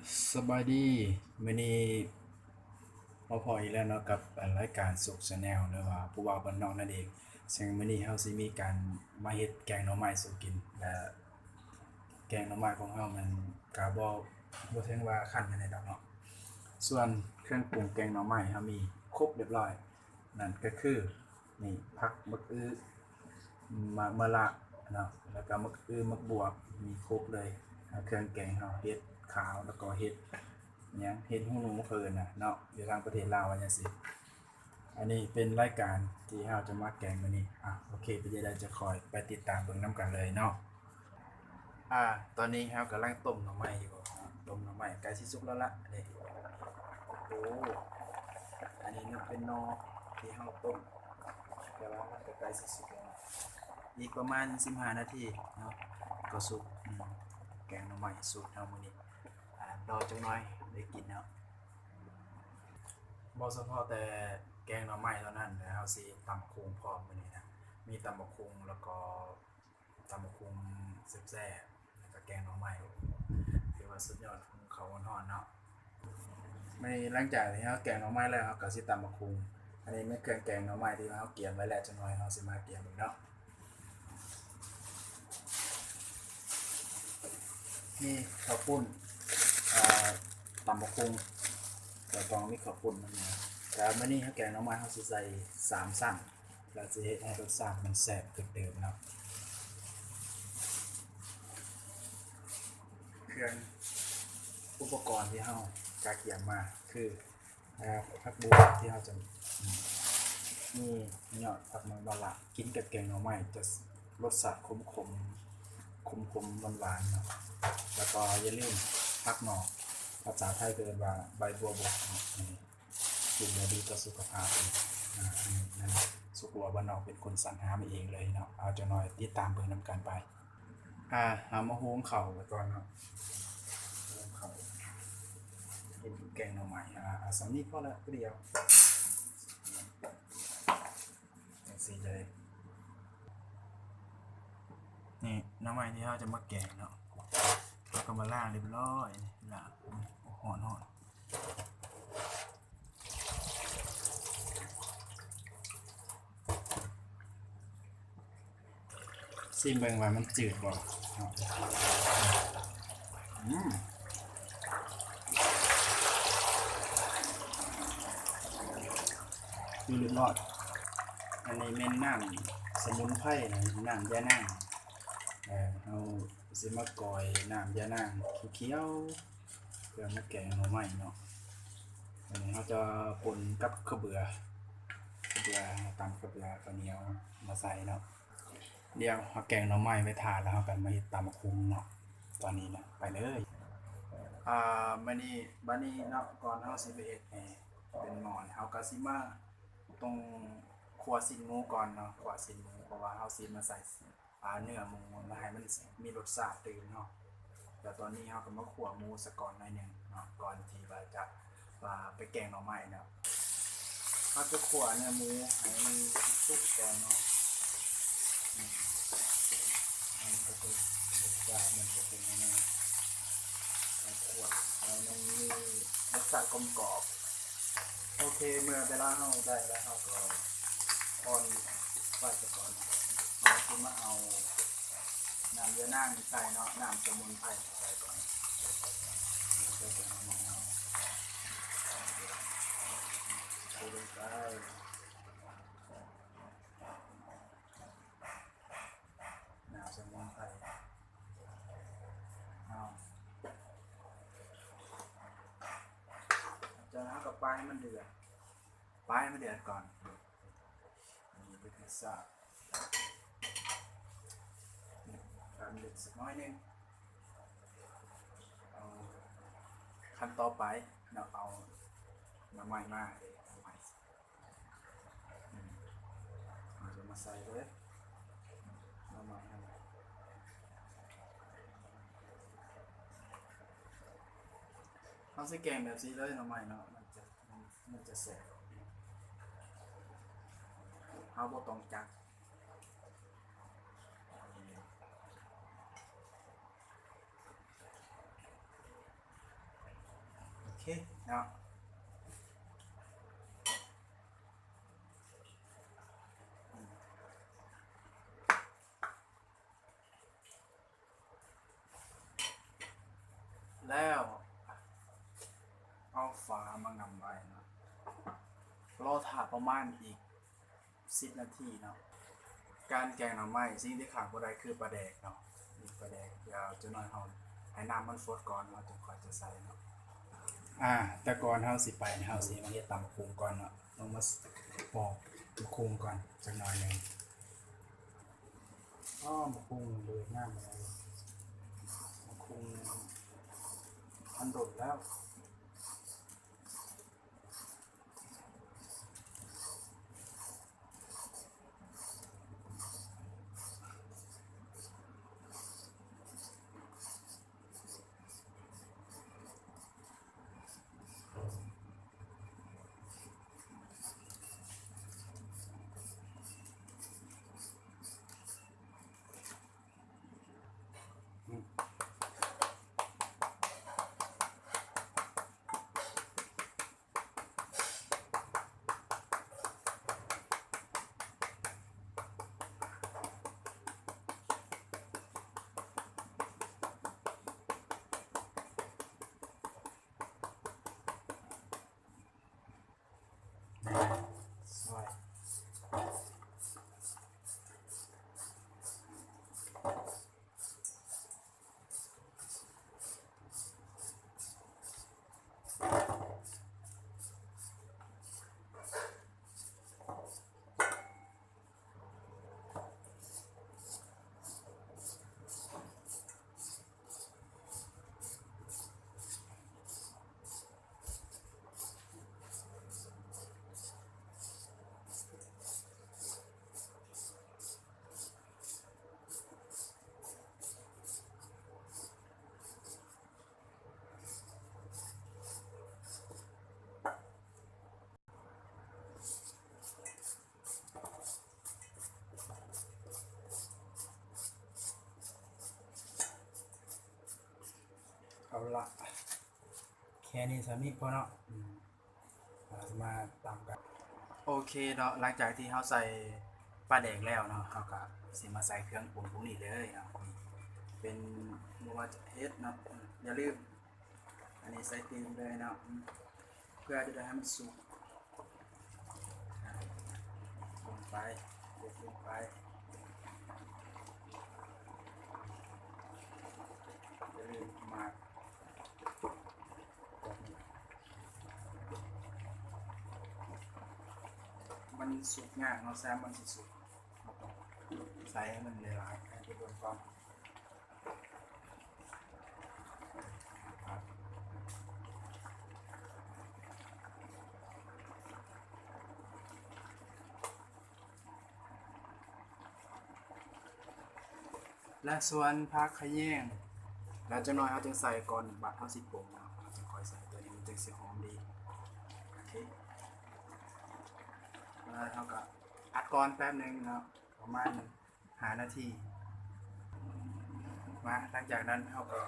สบายดีมื้อนี้มาพออีกแล้วเนาะกับรายการสุขชาแนลหรือว่าผู้ว่าบ้านนอกนั่นเองซึ่งมื้อนี้เฮาสิมีการมาเฮ็ดแกงหน่อไม้สู่กินและแกงหน่อไม้ของเฮามันก็บ่ถึงว่าคั้นปานใดดอกเนาะส่วนเครื่องปรุงแกงหน่อไม้เฮามีครบเรียบร้อยนั่นก็คือนี่ผักมะอื้อมะระเนาะแล้วก็มะอื้อมะบวบมีครบเลยเครื่องแกงเฮาเฮ็ดขาวแล้วก็เฮ็ด เนี่ยเฮ็ดหูหนูเพิ่นน่ะเนาะอยู่ทางประเทศลาวว่าจังซี่อันนี้เป็นรายการที่เราจะมาแกงมื้อนี้โอเคเป็นจั่งใดจะคอยไปติดตามเบิ่งนํกันเลยเนาะตอนนี้เรากำลังต้มหน่อไม้อยู่ต้มหน่อไม้ใกล้สิสุกแล้วล่ะนี่โอ้อันนี้นึกเป็นหน่อที่เราต้มแต่ว่ามันก็ใกล้สิสุกแล้วอีกประมาณ15นาทีเนาะก็สุกแกงหน่อไม้สูตรเฮามื้อนี้รอจักหน่อยได้กินแล้ว บ่เฉพาะแต่แกงหน่อไม้เท่านั้นแต่เฮาสิตำบักหุ่งพร้อมมื้อนี้นะมีตำบักหุ่งแล้วก็ตำบักหุ่งแซ่บๆแล้วก็แกงหน่อไม้ถือว่าสุดยอดของเขาวร้อนๆเนาะมื้อนี้หลังจากที่เฮาแกงหน่อไม้แล้วเฮาก็สิตำบักหุ่งอันนี้เป็นเครื่องแกงหน่อไม้ที่เฮาเตรียมไว้แล้วจักหน่อยเฮาสิมาเตรียมเบิ่งเนาะมีข้าวปุ้นอ่าตำบักหุ่งแล้วก็มีข้าวปุ้นนำแต่มื้อนี้เฮาแกงหน่อไม้เฮาสิใส่3ชั้นแล้วสิเฮ็ดให้รสชาติมันแซ่บขึ้นเติมเนาะ เครื่องอุปกรณ์ที่เรากาเกียมมาคือผักบัวที่เราจะมียอดผักมันบาละกินกับแกงหน่อไม้จะรสชาติขมหวานๆเนาะแล้วก็อย่าลืมผักหน่อภาษาไทยเรียกว่าใบบัวบกกินแล้วดีต่อสุขภาพนั่นสุขบัวบ้านนอกเป็นคนสรรหามาเองเลยเนาะเอาจะน้อยติดตามเบิ่งนำกันไปหามาหุงข้าวไว้ก่อนเนาะหุงข้าว เป็นแกงหน่อไม้สำนีพอแล้วก็เดียวสีเลยนี่หน่อไม้ที่เราจะมาแกงเนาะเราก็มาล่างเรียบร้อยล่างหอนซิมเบิ่งว่ามันจืดบ่คือเรียบร้อยอันนี้เม่นน้ำสมุนไพรนะน้ำยานางเอาสิมากอยน้ำยานางเขียวเพื่อมาแกงหน่อไม้เนาะอันนี้เขาจะปนกับข้าวเบื่อตำข้าวเบื่อข้าวเหนียวมาใส่เนาะเดี๋ยวเอาแกงหน่อไม้ไปทานแล้วเรากันมาเฮ็ดตำบักหุ่งเนาะตอนนี้นะไปเลยบัดนี้เนาะก่อนเฮาสิไปเฮ็ดเป็นหม้อเฮาก็สิมาตรงคั่วสิ้นหมูก่อนเนาะคั่วสิ้นหมูเพราะว่าเฮาสิมาใส่เนื้อหมูมาให้มันมีรสชาติตื่นเนาะแต่ตอนนี้เฮาก็มาคั่วหมูซะก่อนหน่อยหนึงเนาะก่อนที่ว่าจะไปแกงหน่อไม้เนาะเฮาจะคั่วเนื้อหมูให้มันสุกก่อนเนาะมันก็จะรสชาติมันจะเป็นยังไงคั่วให้มันมีรสชาติกลมกล่อมโอเคเมื่อเวลาเฮาได้แล้วเฮาก็อ่อนไว้ซะก่อนเราสิมาเอาน้ำยานางใส่เนาะน้ำสมุนไพรใส่ก่อนใส่ไปเอาใส่ลงไปน้ำสมุนไพรเอาจากนั้นก็ปล่อยให้มันเดือดก่อนนี่เป็นพิซซ่าการเดือดสักน้อยนึงเอาขั้นต่อไปเราเอาน้ำมันมาเราจะมาใส่เลยน้ำมันเขาใส่แกงแบบนี้เลยน้ำมันเนาะมันจะแซ่บเขาบ่ต้องจัก เนาะแล้วเอาฝามางำไว้เนาะรอถ่าประมาณอีก10 นาทีเนาะการแกงหน่อไม้สิ่งที่ขาดบ่ได้คือปลาแดกเนาะนี่ปลาแดกเดี๋ยวจะน้อยเฮาให้น้ำมันฟดก่อนเราจึงค่อยจะใส่เนาะแต่ก่อนเฮาสิไปเฮาสิมาเฮ็ดตำบักหุ่งก่อนเนาะลงมาปอกบักหุ่งก่อนจักหน่อยหนึงบักหุ่งเลยงามเลยบักหุ่งมันโดดแล้วซอยเอาละแค่นี้สามีพอเนาะเราจะมาตามกันโอเคเนาะหลังจากที่เฮาใส่ปลาแดกแล้วเนาะเฮาก็สิมาใส่เครื่องปรุงพวกนี้เลยเนาะเป็นบ่ว่าจะเฮ็ดเนาะอย่าลืมอันนี้ใส่เต็มเลยเนาะเพื่อจะได้ให้มันสุกลงไปเด็ดลงไปอย่าลืมหมักมันสุกง่ายเนาะแซมมันสิสุกใส่ให้มันหลายๆให้ทุกคนก่อนและส่วนผักขะแยงแล้วจังน้อยเฮาจึงใส่ก่อนบัดเฮาสิปรุงเนาะเฮาจึงค่อยใส่ตัวนี้มันจึงสิหอมดีโอเคแล้วเฮาก็อัดก่อนแป๊บนึงเนาะประมาณ5 นาทีมาหลังจากนั้นเฮาก็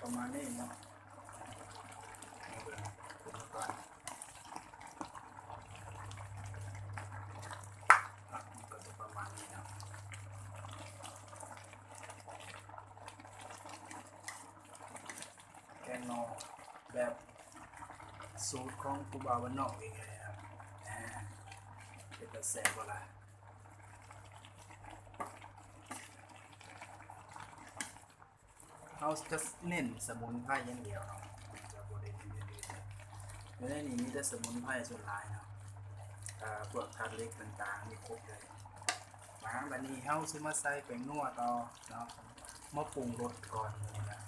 ประมาณนี้เนาะก่อนก็จะประมาณนี้เนาะแกงนอแบบสูตรของครูบาบ้านนอกเองเลยครับเป็นแต่แซ่บบ่ล่ะเราจะเน้นสมุนไพรอย่างเดียวเนาะจะบ่ได้เน้นอย่างอื่นในนี้มีแต่สมุนไพรส่วนหลายเนาะพวกธาตุเหล็กต่างๆมีครบเลยมาบัดนี้เฮาสิมาใส่แป้งนัวต่อเนาะมาปรุงรสก่อนนี่นะ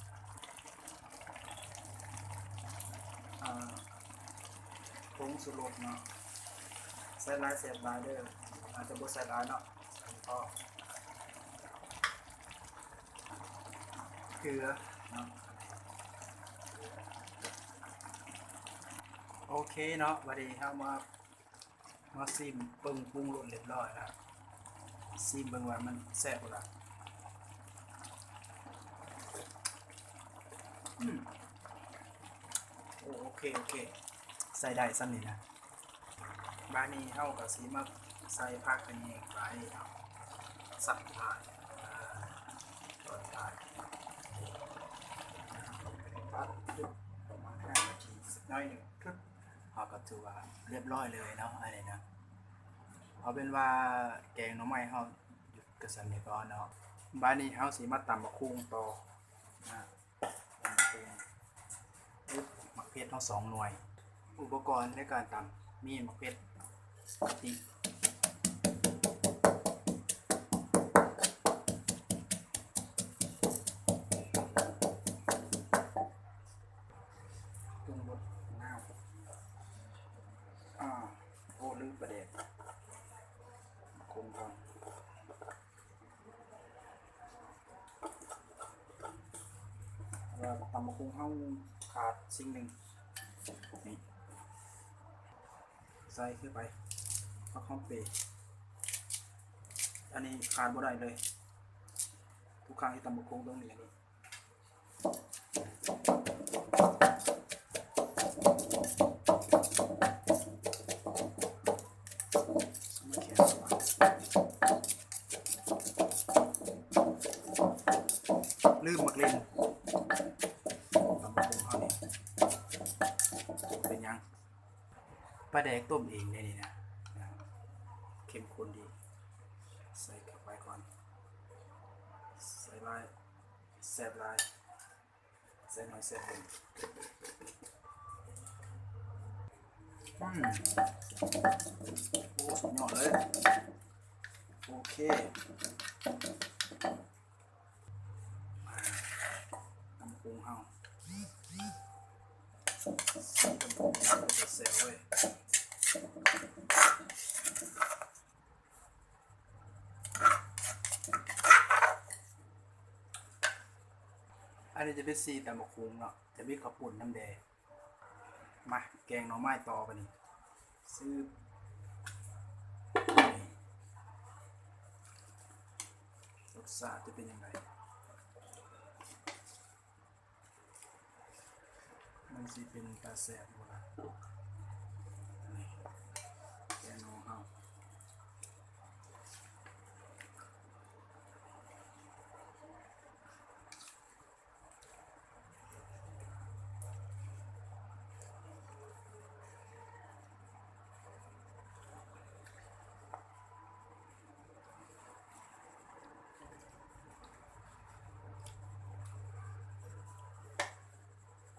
ผงชูรสเนาะใส่หลายแซ่บหลายเด้ออาจจะบ่ใส่หลายเนาะใส่พอเกลือเนาะโอเคเนาะบัดนี้เฮามาซิมปรุงรสเรียบร้อยแล้วซิมเบิ่งว่ามันแซ่บบ่ล่ะ โอเคใส่ได้ซ้ำนี่นะบ้านนี้เฮาก็สิมาใส่ผักอันนี้ไปเอาสับท้ายตอนท้ายปัดประมาณ5 นาทีสักน้อยหนึ่งครับเฮาก็ถือว่าเรียบร้อยเลยเนาะอันนี้นะเอาเป็นว่าแกงหน่อไม้เฮาหยุดกระสันนี้ก่อนเนาะบ้านนี้เฮาสิมาตำบักหุ่งต่อนะตำบักหุ่งมะเขือเทศเฮา2 หน่วยอุปกรณ์ในการตำมีมะเขือปกติเครื่องรสน้าวโอ้ลืมประเด็นคงก่อนว่าตำบักหุ่งเฮาขาดสิ่งหนึ่งนี่ใส่ขึ้นไปผักหอมเปรย์อันนี้ขาดบ่ได้เลยทุกครั้งที่ตำบักหุ่งต้องมีอันนี้ลืมมักเล่นตำบักหุ่งเฮานี่เป็นยังปลาแดกต้มเองเนี่ยนี่นะเข้มข้นดีใส่เข้าไปก่อนใส่ลายแซ่บลายใส่หน่อยแซ่บหนึ่งโอ้สุดยอดเลยโอเคตำบักหุ่งเฮาสีตำบักหุ่งเฮาจะแซ่บเว้ยอันนี้จะเป็นสีตำบักหุ่งเนาะจะมีข้าวปุ้นน้ำแดงมาแกงหน่อไม้ต่อไปนี่ซื้อรสชาติจะเป็นยังไงมันสิเป็นตาแสบหมดละนี่แกงหน่อเฮา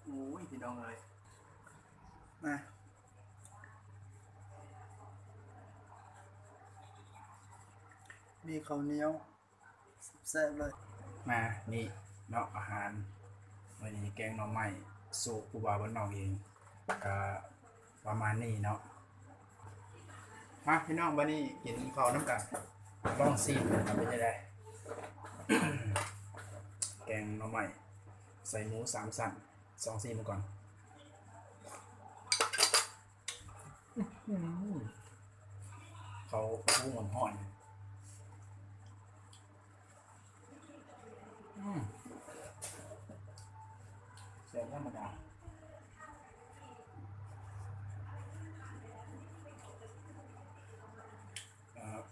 โอ้ยพี่น้องเลยมามีข้าวเหนียวแซ่บเลยมานี่เนาะอาหารวันนี้แกงหน่อไม้สูตรผู้บ่าวบ้านนอกเองก็ประมาณนี้เนาะมาพี่น้องวันนี้กินข้าวน้ำกันลองซีนทำเป็นยังไง แกงหน่อไม้ใส่หมู3 สั่น2 ซีนมาก่อนเขาพูหมอนห่อนแซ่บธรรมดา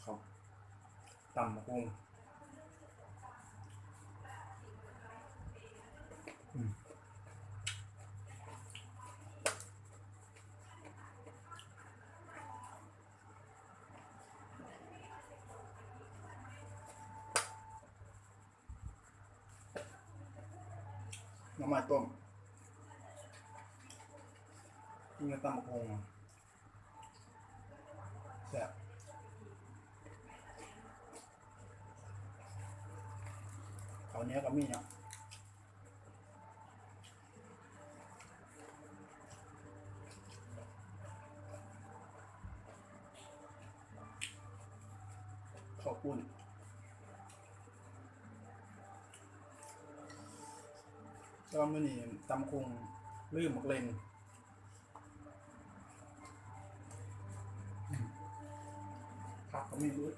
เขาตำมะกุ้งหน่อไม้ต้มนี่ก็ตำมะกุ้งแซ่บข้าวเหนียวกับมีเนาะข้าวปุ้นก็มื้อนี้ตำคุงลืมหมกเลนผักก็มีด้วย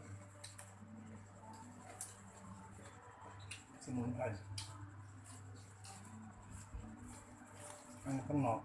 สมุนไพร อันข้างนอก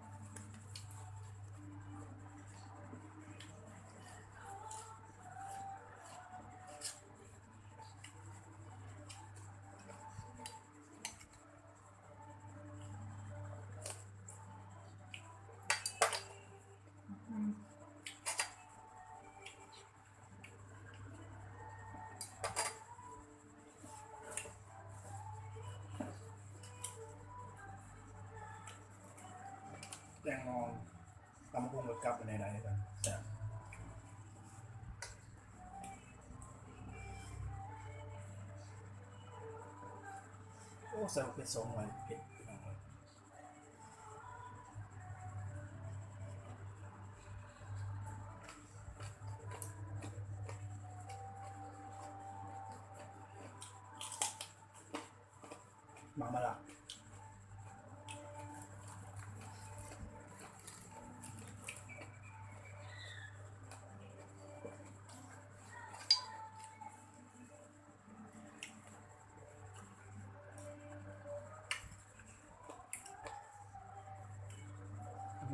แตงนอนตำกุ้งกับกับในไหนกันแซ่บโอ้ใส่เป็นสองหน่อยเผ็ดมาละ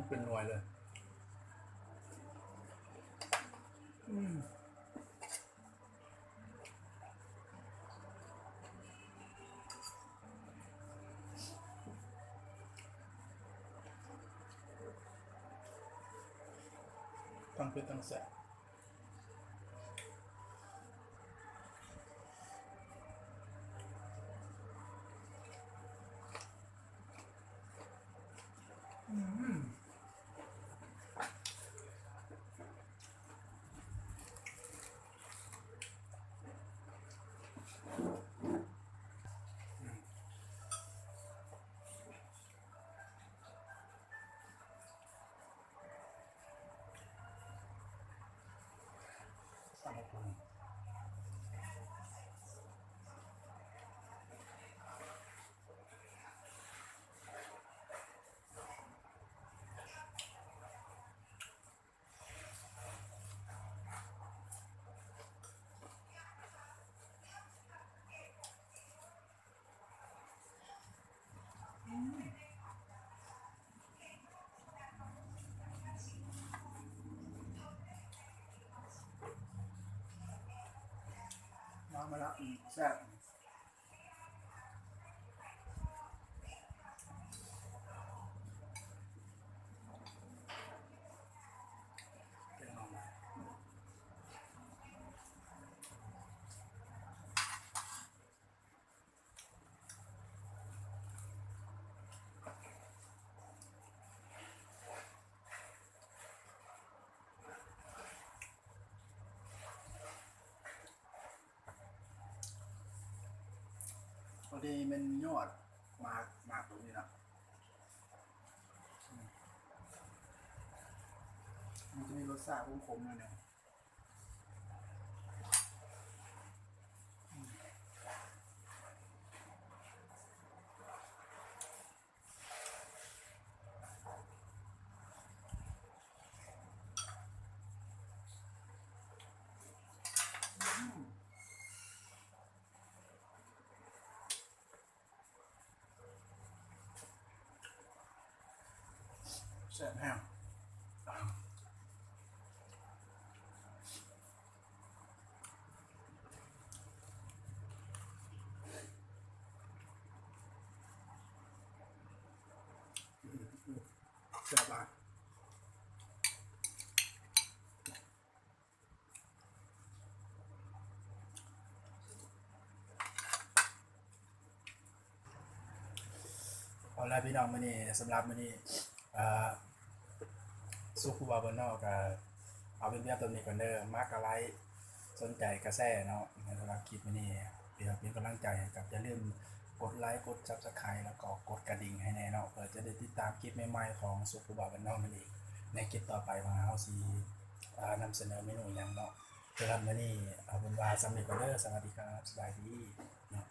มันเป็นหน่วยเลยทั้งเผ็ดทั้งแซ่บตำกุ้งมาละแซ่บแตงนอนพอดีมันยอดมากตรงนี้นะมันจะมีรสชาติขมๆหน่อยแซ่บแห้งแซ่บมากเอาละพี่น้องมื้อนี้สำหรับมื้อนี้อ่า สุขุวาบนนอกก็เอาเป็นเรื่องตัวนี้ก่อนเด้อมากกะไลค์สนใจกระแสเนาะในสำหรับคลิปนี้เป็นกำลังใจให้กับอย่าลืมกดไลค์กด Subscribe แล้วก็กดกระดิ่งให้แน่เนาะเพื่อจะได้ติดตามคลิปใหม่ๆของสุขุวาบนนอกนั่นเองในคลิปต่อไปว่าเฮาสินำเสนอเมนูหยังเนาะสำหรับมื้อนี้เอาเป็นว่าสำเร็จก่อนเด้อสวัสดีครับสบายดีเนาะ